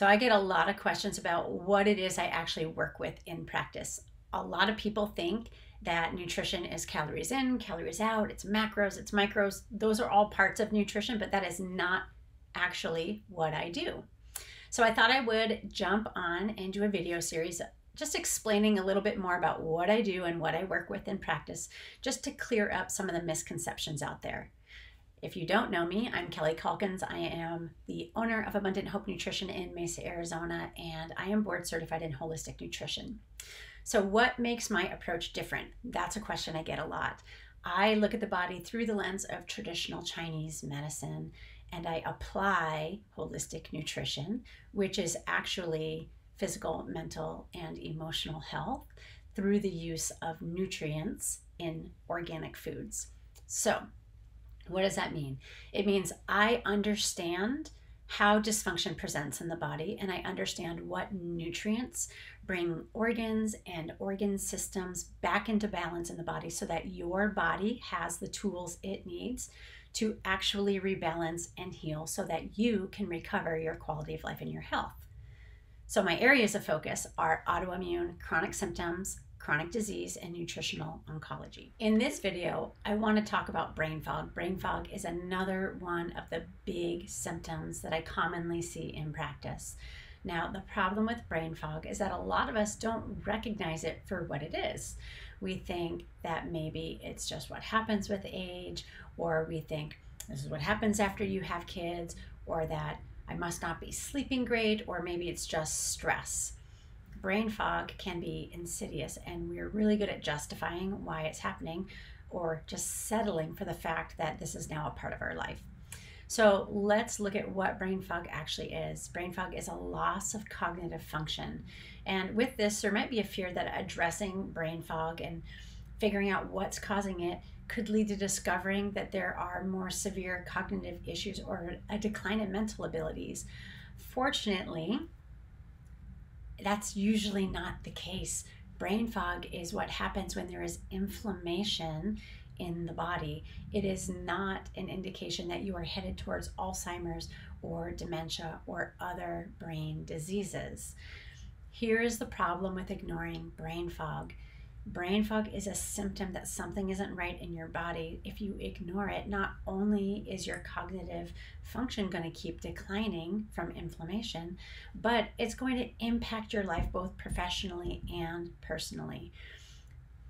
So I get a lot of questions about what it is I actually work with in practice. A lot of people think that nutrition is calories in, calories out, it's macros, it's micros. Those are all parts of nutrition, but that is not actually what I do. So I thought I would jump on and do a video series just explaining a little bit more about what I do and what I work with in practice, just to clear up some of the misconceptions out there. If you don't know me, I'm Kelly Calkins. I am the owner of Abundant Hope Nutrition in Mesa, Arizona, and I am board certified in holistic nutrition. So what makes my approach different? That's a question I get a lot. I look at the body through the lens of traditional Chinese medicine, and I apply holistic nutrition, which is actually physical, mental, and emotional health through the use of nutrients in organic foods. So what does that mean? It means I understand how dysfunction presents in the body, and I understand what nutrients bring organs and organ systems back into balance in the body so that your body has the tools it needs to actually rebalance and heal so that you can recover your quality of life and your health. So my areas of focus are autoimmune, chronic symptoms, chronic disease, and nutritional oncology. In this video, I want to talk about brain fog. Brain fog is another one of the big symptoms that I commonly see in practice. Now, the problem with brain fog is that a lot of us don't recognize it for what it is. We think that maybe it's just what happens with age, or we think this is what happens after you have kids, or that I must not be sleeping great, or maybe it's just stress. Brain fog can be insidious, and we're really good at justifying why it's happening or just settling for the fact that this is now a part of our life. So let's look at what brain fog actually is. Brain fog is a loss of cognitive function. And with this, there might be a fear that addressing brain fog and figuring out what's causing it could lead to discovering that there are more severe cognitive issues or a decline in mental abilities. Fortunately, that's usually not the case. Brain fog is what happens when there is inflammation in the body. It is not an indication that you are headed towards Alzheimer's or dementia or other brain diseases. Here is the problem with ignoring brain fog. Brain fog is a symptom that something isn't right in your body. If you ignore it, not only is your cognitive function going to keep declining from inflammation, but it's going to impact your life both professionally and personally.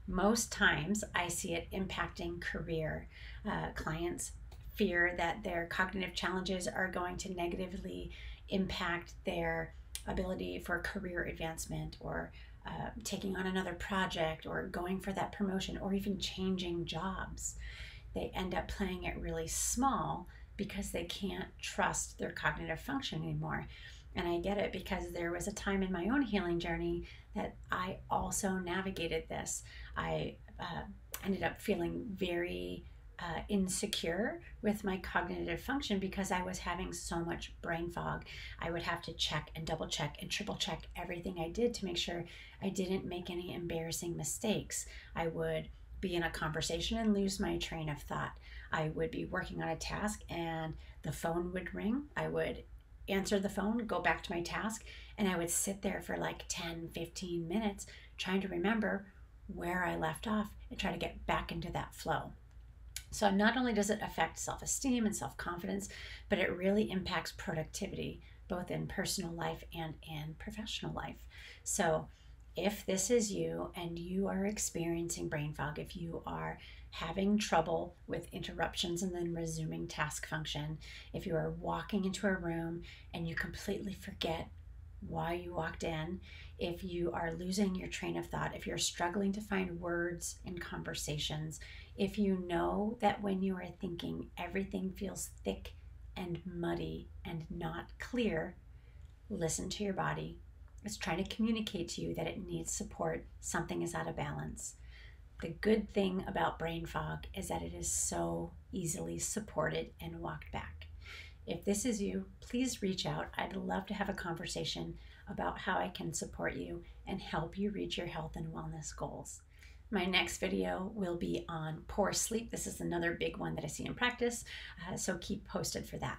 Most times I see it impacting career. Clients fear that their cognitive challenges are going to negatively impact their ability for career advancement, or taking on another project, or going for that promotion, or even changing jobs. They end up playing it really small because they can't trust their cognitive function anymore. And I get it, because there was a time in my own healing journey that I also navigated this. I ended up feeling very insecure with my cognitive function because I was having so much brain fog. I would have to check and double check and triple check everything I did to make sure I didn't make any embarrassing mistakes. I would be in a conversation and lose my train of thought. I would be working on a task and the phone would ring. I would answer the phone, go back to my task, and I would sit there for like 10, 15 minutes trying to remember where I left off and try to get back into that flow. So not only does it affect self-esteem and self-confidence, but it really impacts productivity, both in personal life and in professional life. So if this is you and you are experiencing brain fog, if you are having trouble with interruptions and then resuming task function, if you are walking into a room and you completely forget why you walked in, if you are losing your train of thought, if you're struggling to find words in conversations, if you know that when you are thinking everything feels thick and muddy and not clear, listen to your body. It's trying to communicate to you that it needs support. Something is out of balance. The good thing about brain fog is that it is so easily supported and walked back. If this is you, please reach out. I'd love to have a conversation about how I can support you and help you reach your health and wellness goals. My next video will be on poor sleep. This is another big one that I see in practice, so keep posted for that.